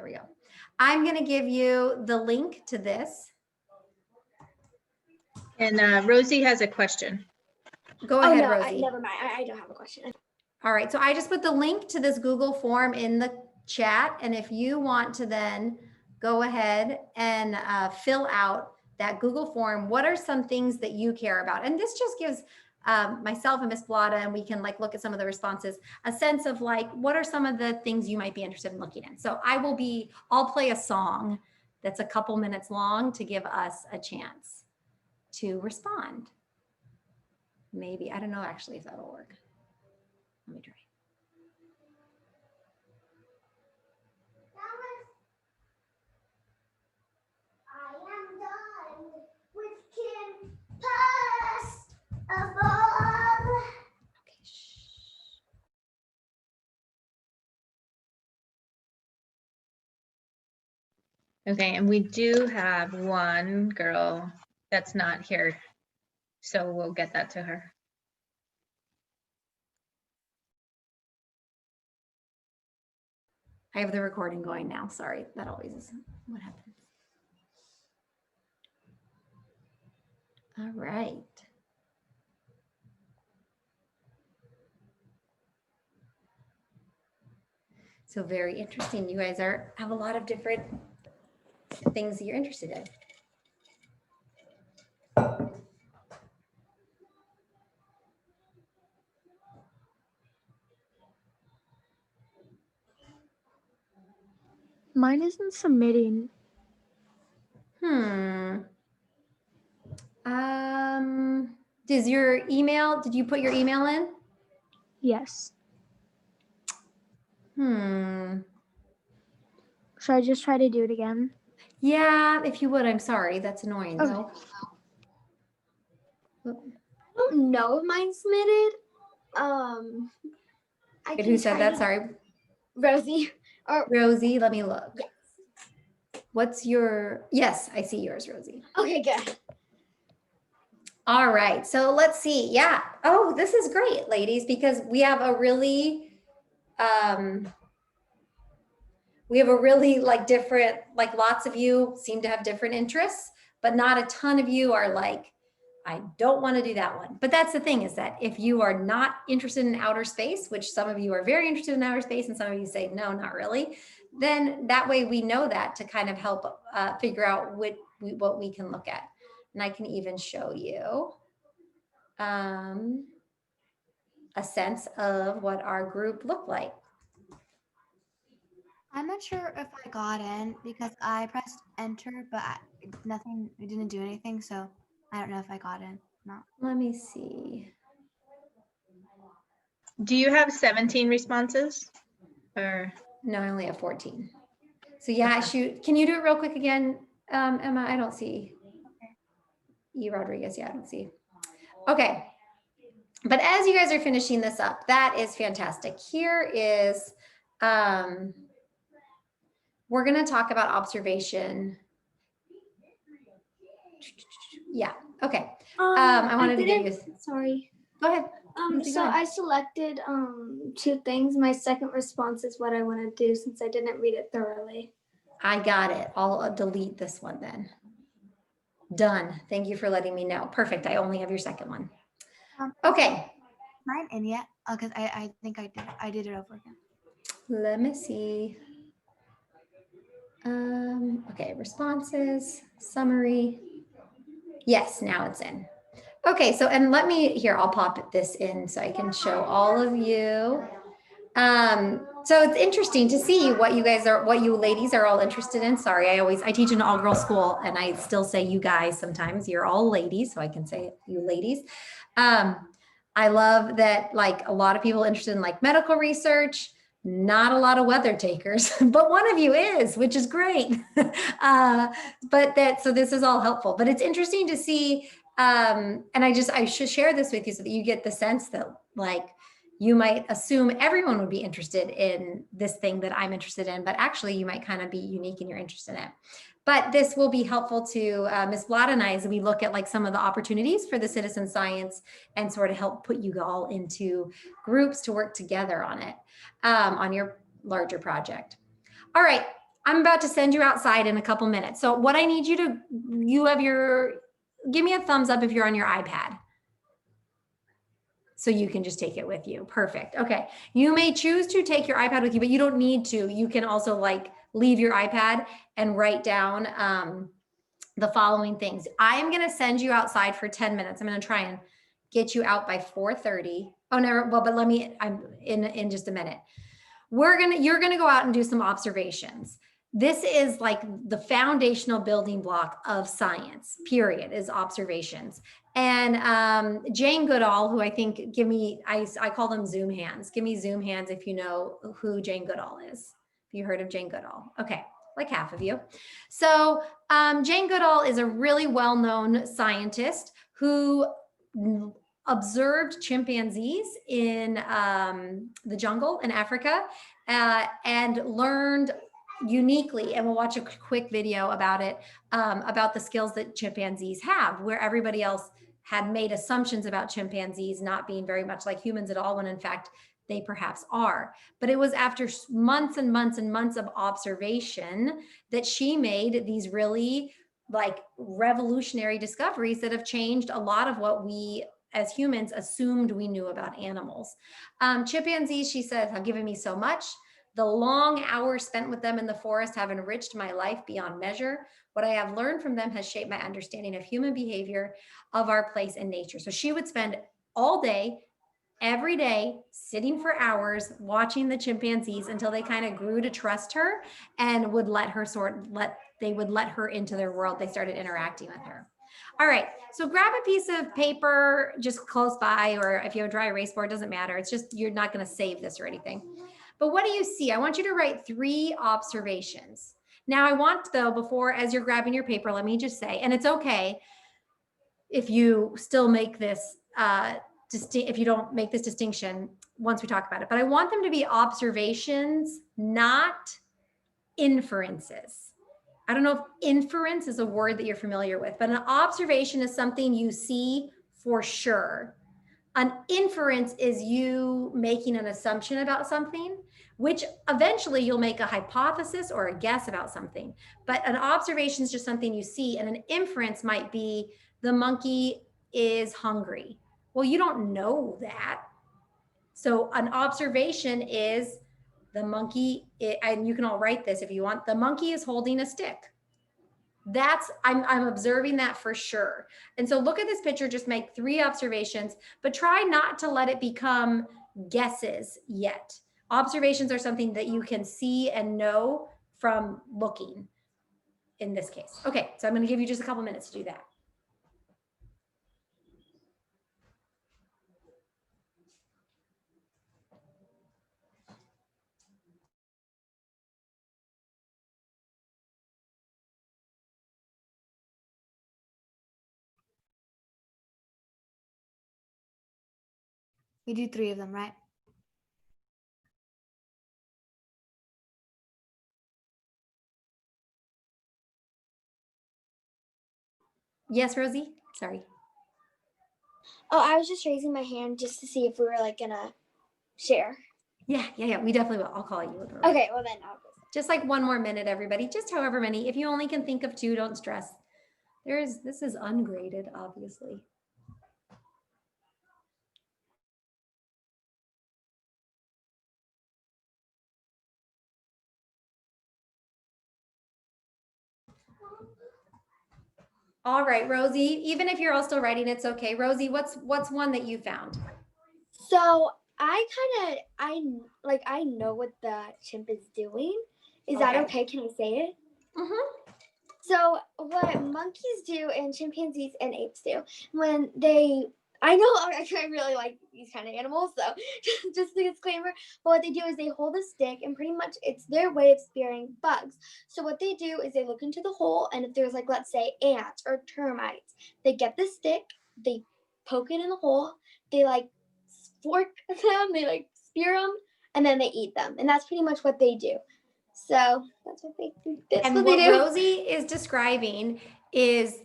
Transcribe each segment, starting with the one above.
There we go. I'm going to give you the link to this. And Rosie has a question. Go ahead, no, Rosie. never mind. I don't have a question. All right, so I just put the link to this Google form in the chat. And if you want to then go ahead and fill out that Google form, what are some things that you care about? And this just gives myself and Miss Blada, and we can like look at some of the responses, a sense of like, what are some of the things you might be interested in looking in? So I'll play a song that's a couple minutes long to give us a chance to respond. Maybe, I don't know actually if that'll work. Let me try. I am done with campus above. Okay, shh. Okay, and we do have one girl that's not here, so we'll get that to her. I have the recording going now. Sorry, that always is what happens. All right. So very interesting. You guys have a lot of different things that you're interested in. Mine isn't submitting. Does your email, did you put your email in? Yes. Hmm. Should I just try to do it again? Yeah, if you would, I'm sorry. That's annoying though. I don't know if mine's submitted. Wait, who said that? Sorry. Rosie. Rosie, let me look. Yes. What's your, yes, I see yours, Rosie. Okay, good. All right, so let's see. Yeah. Oh, this is great, ladies, because we have a really like different, like lots of you seem to have different interests, but not a ton of you are like, I don't want to do that one. But that's the thing, is that if you are not interested in outer space, which some of you are very interested in outer space and some of you say, no, not really, then that way we know that to kind of help figure out what we can look at. And I can even show you a sense of what our group looked like. I'm not sure if I got in because I pressed enter, but it didn't do anything. So I don't know if I got in. No. Let me see. Do you have 17 responses? Or No, I only have 14. So yeah, shoot. Can you do it real quick again, Emma? I don't see. E. Rodriguez, yeah, I don't see. Okay. But as you guys are finishing this up, that is fantastic. Here is, we're going to talk about observation. Yeah. Okay. I wanted to give you. Sorry. Go ahead. So I selected 2 things. My second response is what I want to do since I didn't read it thoroughly. I got it. I'll delete this one then. Done. Thank you for letting me know. Perfect. I only have your second one. Okay. Mine in yet? Because I think I did it over again. Let me see. Okay, responses, summary. Yes, now it's in. Okay, so, and let me, here, I'll pop this in so I can show all of you. So it's interesting to see what you guys are, what you ladies are all interested in. Sorry, I teach in an all-girl school and I still say you guys sometimes. You're all ladies, so I can say you ladies. I love that like a lot of people interested in like medical research, not a lot of weather takers, but one of you is, which is great. So this is all helpful, but it's interesting to see. And I should share this with you so that you get the sense that like, you might assume everyone would be interested in this thing that I'm interested in, but actually you might kind of be unique in your interest in it. But this will be helpful to Ms. Blada and I as we look at like some of the opportunities for the citizen science and sort of help put you all into groups to work together on it, on your larger project. All right, I'm about to send you outside in a couple minutes. So what I need you to, give me a thumbs up if you're on your iPad. So you can just take it with you. Perfect. Okay. You may choose to take your iPad with you, but you don't need to. You can also like leave your iPad and write down the following things. I am going to send you outside for 10 minutes. I'm going to try and get you out by 4:30. Oh, never. Well, but I'm in just a minute. You're going to go out and do some observations. This is like the foundational building block of science, period, is observations. And Jane Goodall, who I think, I call them Zoom hands. Give me Zoom hands if you know who Jane Goodall is. Have you heard of Jane Goodall? Okay, like half of you. So Jane Goodall is a really well-known scientist who observed chimpanzees in the jungle in Africa and learned uniquely, and we'll watch a quick video about it, about the skills that chimpanzees have, where everybody else had made assumptions about chimpanzees not being very much like humans at all, when in fact they perhaps are. But it was after months and months and months of observation that she made these really like revolutionary discoveries that have changed a lot of what we as humans assumed we knew about animals. Chimpanzees, she says, have given me so much. The long hours spent with them in the forest have enriched my life beyond measure. What I have learned from them has shaped my understanding of human behavior, of our place in nature. So she would spend all day, every day, sitting for hours, watching the chimpanzees until they kind of grew to trust her and would let her they would let her into their world. They started interacting with her. All right, so grab a piece of paper just close by, or if you have a dry erase board, doesn't matter. It's just, you're not going to save this or anything. But what do you see? I want you to write 3 observations. Now I want, though, before, as you're grabbing your paper, let me just say, and it's okay if you still make this, if you don't make this distinction once we talk about it, but I want them to be observations, not inferences. I don't know if inference is a word that you're familiar with, but an observation is something you see for sure. An inference is you making an assumption about something, which eventually you'll make a hypothesis or a guess about something. But an observation is just something you see, and an inference might be the monkey is hungry. Well, you don't know that. So an observation is the monkey, and you can all write this if you want, the monkey is holding a stick. I'm observing that for sure. And so look at this picture, just make 3 observations, but try not to let it become guesses yet. Observations are something that you can see and know from looking in this case. Okay, so I'm going to give you just a couple minutes to do that. We do 3 of them, right? Yes, Rosie? Sorry. Oh, I was just raising my hand just to see if we were like gonna share. Yeah, we definitely will. I'll call you. Okay, well then I'll go. Just like 1 more minute, everybody, just however many. If you only can think of 2, don't stress. This is ungraded, obviously. All right, Rosie, even if you're all still writing, it's okay. Rosie, what's one that you found? So I know what the chimp is doing. Is that okay? Can I say it? Mm-hmm. So what monkeys do and chimpanzees and apes do when I really like these kind of animals, so just a disclaimer. But what they do is they hold a stick, and pretty much it's their way of spearing bugs. So what they do is they look into the hole, and if there's like, let's say, ants or termites, they get the stick, they poke it in the hole, they like fork them, they like spear them, and then they eat them. And that's pretty much what they do. So that's what they do. And what Rosie is describing is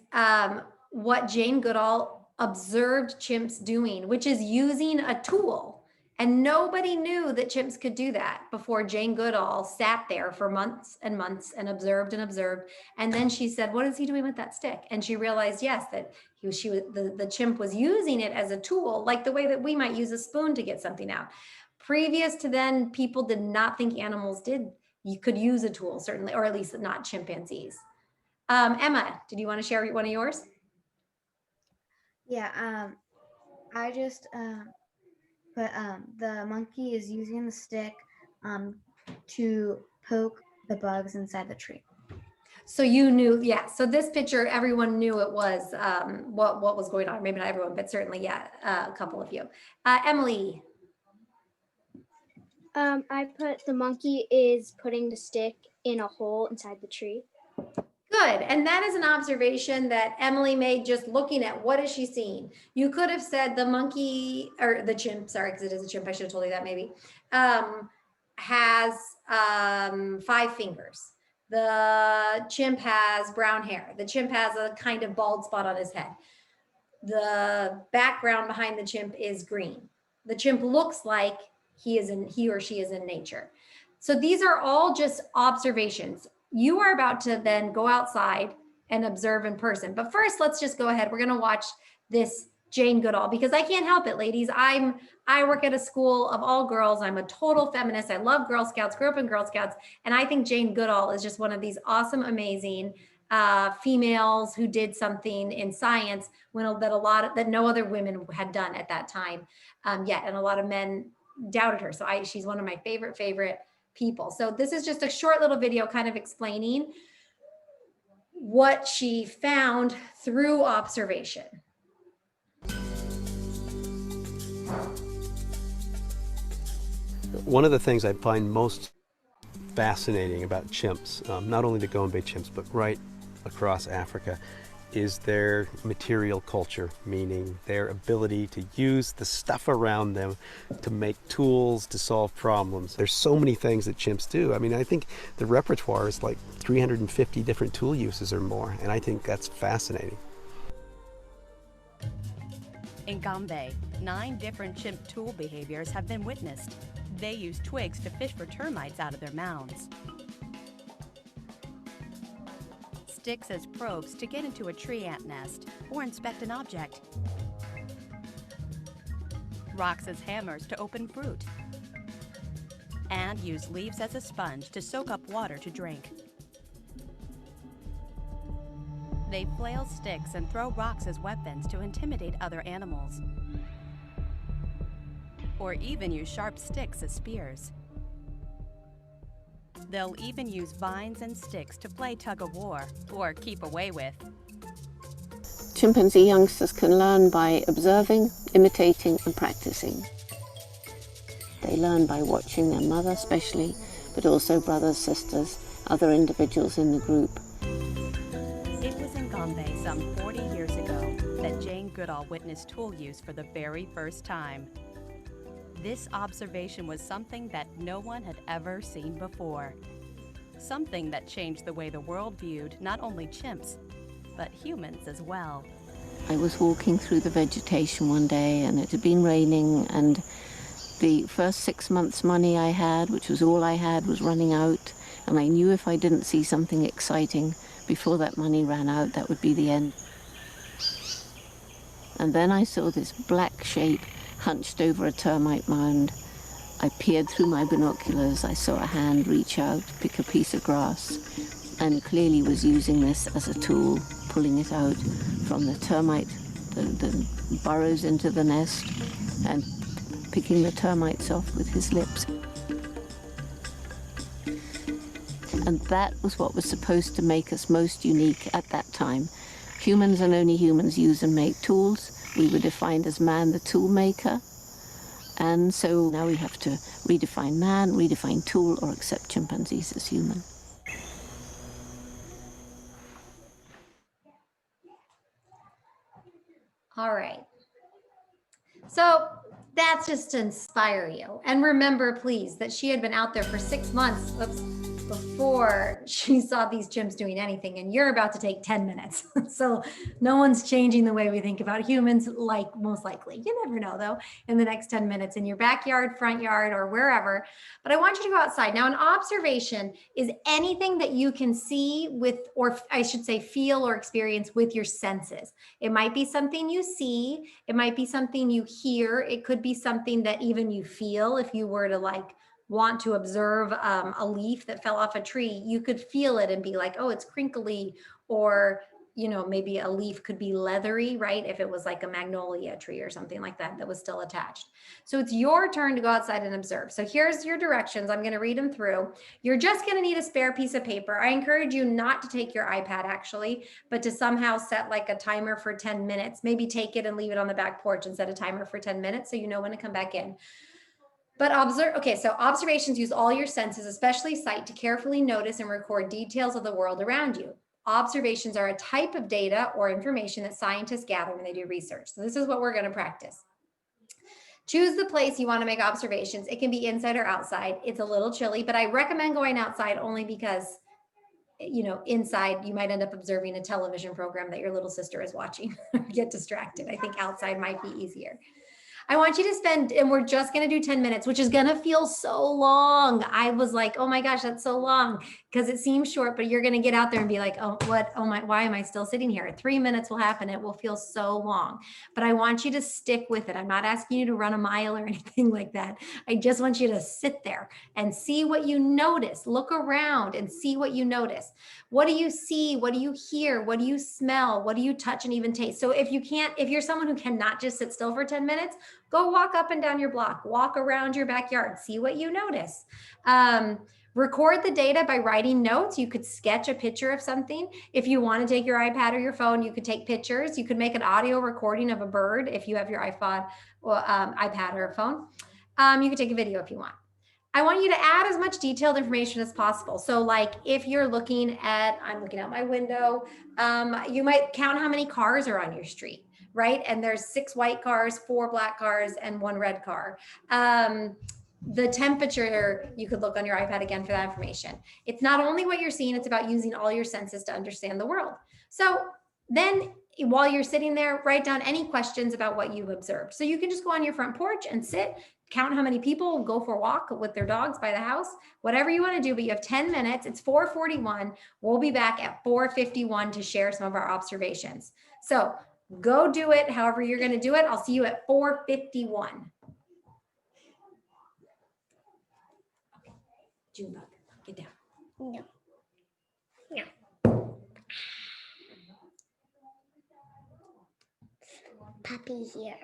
what Jane Goodall observed chimps doing, which is using a tool. And nobody knew that chimps could do that before Jane Goodall sat there for months and months and observed and observed. And then she said, what is he doing with that stick? And she realized, yes, that the chimp was using it as a tool, like the way that we might use a spoon to get something out. Previous to then, people did not think animals you could use a tool, certainly, or at least not chimpanzees. Emma, did you want to share one of yours? Yeah, I just but the monkey is using the stick to poke the bugs inside the tree. So you knew, yeah. So this picture, everyone knew it was what was going on. Maybe not everyone, but certainly, yeah, a couple of you. Emily. I put the monkey is putting the stick in a hole inside the tree. Good. And that is an observation that Emily made just looking at what is she seeing. You could have said the monkey or the chimp, sorry, because it is a chimp. I should have told you that maybe, has 5 fingers. The chimp has brown hair. The chimp has a kind of bald spot on his head. The background behind the chimp is green. The chimp looks like he or she is in nature. So these are all just observations. You are about to then go outside and observe in person. But first, let's just go ahead. We're going to watch this Jane Goodall because I can't help it, ladies. I work at a school of all girls. I'm a total feminist. I love Girl Scouts, grew up in Girl Scouts. And I think Jane Goodall is just one of these awesome, amazing females who did something in science that no other women had done at that time yet. And a lot of men doubted her. So she's one of my favorite people. So this is just a short little video kind of explaining what she found through observation. One of the things I find most fascinating about chimps, not only the Gombe chimps, but right across Africa, is their material culture, meaning their ability to use the stuff around them to make tools, to solve problems. There's so many things that chimps do. I mean, I think the repertoire is like 350 different tool uses or more, and I think that's fascinating. In Gombe, 9 different chimp tool behaviors have been witnessed. They use twigs to fish for termites out of their mounds, sticks as probes to get into a tree ant nest or inspect an object, rocks as hammers to open fruit, and use leaves as a sponge to soak up water to drink. They flail sticks and throw rocks as weapons to intimidate other animals, or even use sharp sticks as spears. They'll even use vines and sticks to play tug-of-war or keep away with. Chimpanzee youngsters can learn by observing, imitating and practicing. They learn by watching their mother especially, but also brothers, sisters, other individuals in the group. It was in Gombe some 40 years ago that Jane Goodall witnessed tool use for the very first time. This observation was something that no one had ever seen before. Something that changed the way the world viewed not only chimps, but humans as well. I was walking through the vegetation one day and it had been raining, and the first 6 months' money I had, which was all I had, was running out, and I knew if I didn't see something exciting before that money ran out, that would be the end. And then I saw this black shape hunched over a termite mound. I peered through my binoculars. I saw a hand reach out, pick a piece of grass, and clearly was using this as a tool, pulling it out from the termite, the burrows into the nest, and picking the termites off with his lips. And that was what was supposed to make us most unique at that time. Humans and only humans use and make tools. We were defined as man, the tool maker. And so now we have to redefine man, redefine tool, or accept chimpanzees as human. All right. So that's just to inspire you. And remember, please, that she had been out there for 6 months. Oops. before she saw these chimps doing anything, and you're about to take 10 minutes. So no one's changing the way we think about humans, like most likely. You never know though, in the next 10 minutes in your backyard, front yard, or wherever. But I want you to go outside. Now, an observation is anything that you can see with, or I should say, feel or experience with your senses. It might be something you see, it might be something you hear, it could be something that even you feel. If you were to like want to observe a leaf that fell off a tree, you could feel it and be like, oh, it's crinkly, or you know, maybe a leaf could be leathery, right? If it was like a magnolia tree or something like that that was still attached. So it's your turn to go outside and observe. So here's your directions. I'm going to read them through. You're just going to need a spare piece of paper. I encourage you not to take your iPad actually, but to somehow set like a timer for 10 minutes. Maybe take it and leave it on the back porch and set a timer for 10 minutes so you know when to come back in. But observe, okay, so observations use all your senses, especially sight, to carefully notice and record details of the world around you. Observations are a type of data or information that scientists gather when they do research. So this is what we're going to practice. Choose the place you want to make observations. It can be inside or outside. It's a little chilly, but I recommend going outside only because, you know, inside you might end up observing a television program that your little sister is watching. Get distracted. I think outside might be easier. I want you to spend, and we're just going to do 10 minutes, which is going to feel so long. I was like, oh my gosh, that's so long, because it seems short, but you're going to get out there and be like, oh, what? Oh my, why am I still sitting here? 3 minutes will happen. It will feel so long, but I want you to stick with it. I'm not asking you to run a mile or anything like that. I just want you to sit there and see what you notice. Look around and see what you notice. What do you see? What do you hear? What do you smell? What do you touch and even taste? So if you're someone who cannot just sit still for 10 minutes, go walk up and down your block, walk around your backyard, see what you notice. Record the data by writing notes. You could sketch a picture of something. If you want to take your iPad or your phone, you could take pictures. You could make an audio recording of a bird if you have your iPhone or iPad or a phone. You could take a video if you want. I want you to add as much detailed information as possible. So like if you're looking at, I'm looking out my window, you might count how many cars are on your street, right? And there's 6 white cars, 4 black cars, and 1 red car. The temperature, you could look on your iPad again for that information. It's not only what you're seeing, it's about using all your senses to understand the world. So then while you're sitting there, write down any questions about what you've observed. So you can just go on your front porch and sit, count how many people go for a walk with their dogs by the house, whatever you want to do, but you have 10 minutes. It's 4:41. We'll be back at 4:51 to share some of our observations. So go do it however you're going to do it. I'll see you at 4:51. Junebug, get down. No. No. Puppy here.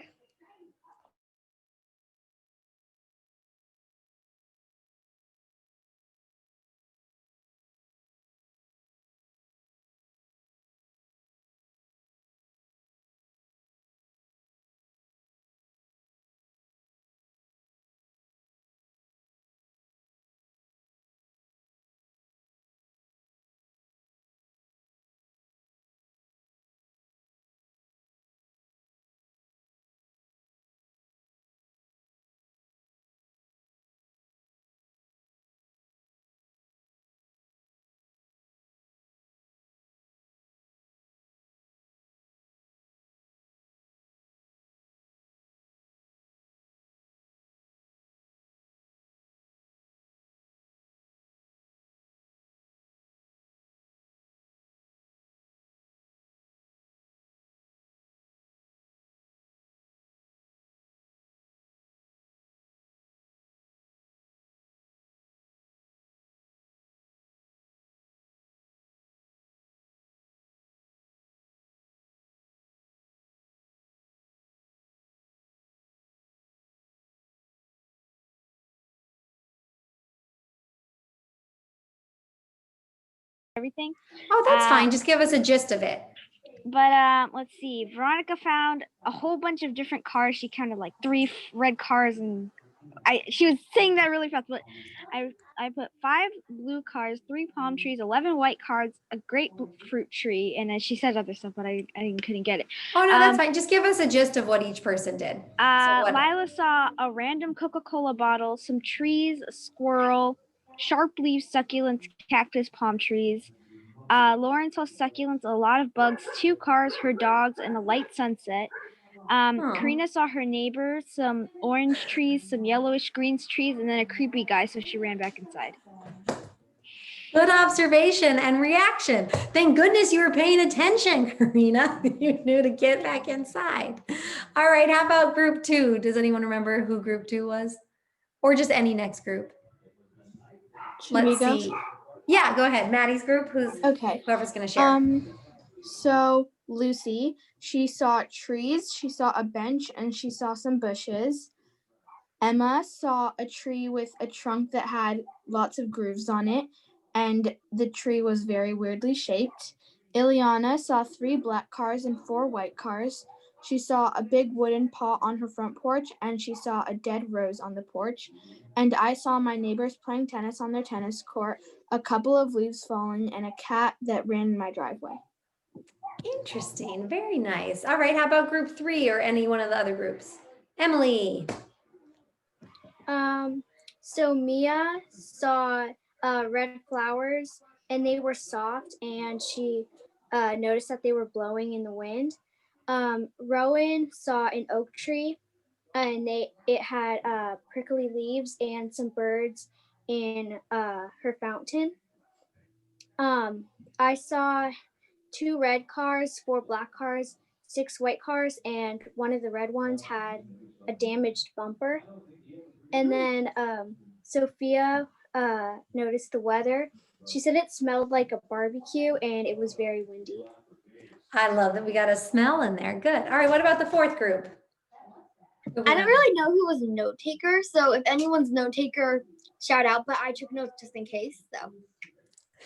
Everything. Oh, that's fine. Just give us a gist of it. But let's see. Veronica found a whole bunch of different cars. She counted like 3 red cars, and she was saying that really fast. But I put 5 blue cars, 3 palm trees, 11 white cars, a grapefruit tree, and then she said other stuff, but I couldn't get it. Oh no, that's fine. Just give us a gist of what each person did. Lila saw a random Coca-Cola bottle, some trees, a squirrel, sharp leaf succulents, cactus, palm trees. Lauren saw succulents, a lot of bugs, 2 cars, her dogs, and a light sunset. Aw. Karina saw her neighbor, some orange trees, some yellowish greens trees, and then a creepy guy, so she ran back inside. Good observation and reaction. Thank goodness you were paying attention, Karina. You knew to get back inside. All right, how about group 2? Does anyone remember who group 2 was? Or just any next group? Should we Let's go? see. Yeah, go ahead. Maddie's group, Okay. whoever's gonna share. So Lucy, she saw trees, she saw a bench, and she saw some bushes. Emma saw a tree with a trunk that had lots of grooves on it, and the tree was very weirdly shaped. Ileana saw 3 black cars and 4 white cars. She saw a big wooden pot on her front porch, and she saw a dead rose on the porch. And I saw my neighbors playing tennis on their tennis court, a couple of leaves falling, and a cat that ran in my driveway. Interesting. Very nice. All right, how about group 3 or any one of the other groups? Emily. So Mia saw red flowers, and they were soft, and she noticed that they were blowing in the wind. Rowan saw an oak tree, and it had prickly leaves and some birds in her fountain. I saw 2 red cars, 4 black cars, 6 white cars, and one of the red ones had a damaged bumper. And then Sophia noticed the weather. She said it smelled like a barbecue and it was very windy. I love that we got a smell in there. Good. All right, what about the 4th group? I don't really know who was a note taker, so if anyone's note taker, shout out. But I took notes just in case. So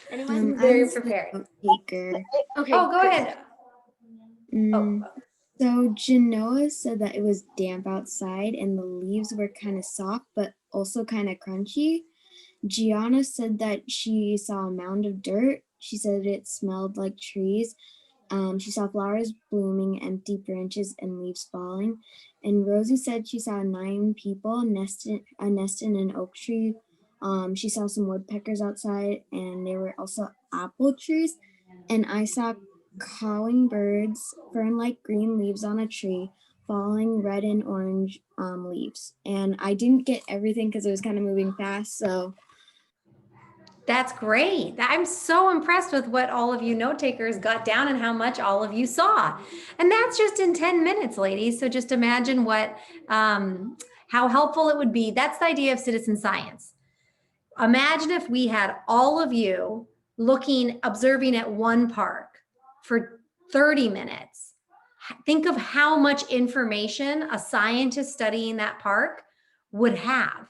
anyone? Very prepared. Taker. Okay. Oh, go good. ahead. So Genoa said that it was damp outside and the leaves were kind of soft, but also kind of crunchy. Gianna said that she saw a mound of dirt. She said it smelled like trees. She saw flowers blooming, empty branches, and leaves falling. And Rosie said she saw 9 people nest in an oak tree. She saw some woodpeckers outside, and there were also apple trees. And I saw cawing birds, fern-like green leaves on a tree, falling red and orange leaves. And I didn't get everything because it was kind of moving fast. So That's great. I'm so impressed with what all of you note takers got down and how much all of you saw. And that's just in 10 minutes, ladies. So just imagine what, how helpful it would be. That's the idea of citizen science. Imagine if we had all of you observing at one park for 30 minutes. Think of how much information a scientist studying that park would have.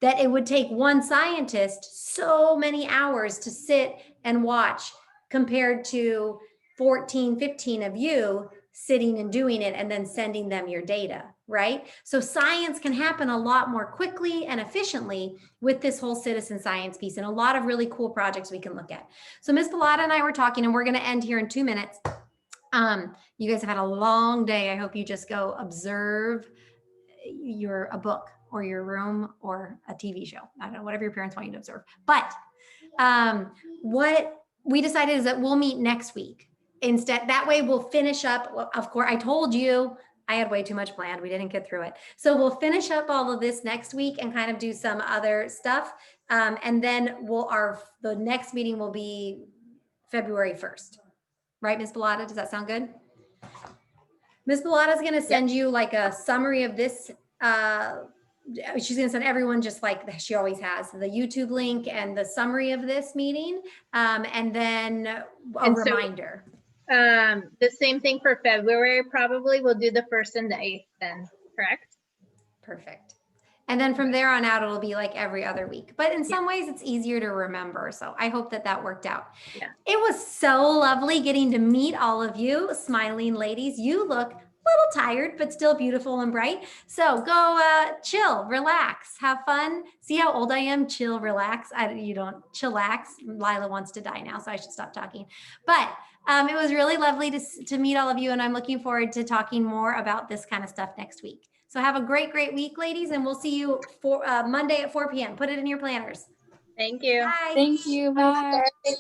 That it would take one scientist so many hours to sit and watch compared to 14, 15 of you sitting and doing it and then sending them your data, right? So science can happen a lot more quickly and efficiently with this whole citizen science piece and a lot of really cool projects we can look at. So Ms. Bellata and I were talking, and we're going to end here in 2 minutes. You guys have had a long day. I hope you just go observe a book or your room or a TV show. I don't know, whatever your parents want you to observe. But what we decided is that we'll meet next week. Instead, that way we'll finish up. Well, of course, I told you I had way too much planned. We didn't get through it. So we'll finish up all of this next week and kind of do some other stuff. And then the next meeting will be February 1st. Right, Ms. Bellata? Does that sound good? Ms. Bellata is going to send you like a summary of this. She's going to send everyone, just like she always has, the YouTube link and the summary of this meeting, and then a reminder. The same thing for February, probably. We'll do the 1st and the 8th then, correct? Perfect. And then from there on out, it'll be like every other week. But in some ways, it's easier to remember. So I hope that worked out. Yeah. It was so lovely getting to meet all of you smiling ladies. You look a little tired, but still beautiful and bright. So go chill, relax, have fun. See how old I am? Chill, relax. You don't chillax. Lila wants to die now, so I should stop talking. But it was really lovely to meet all of you. And I'm looking forward to talking more about this kind of stuff next week. So have a great, great week, ladies. And we'll see you for Monday at 4 p.m. Put it in your planners. Thank you. Bye. Thank you. Bye.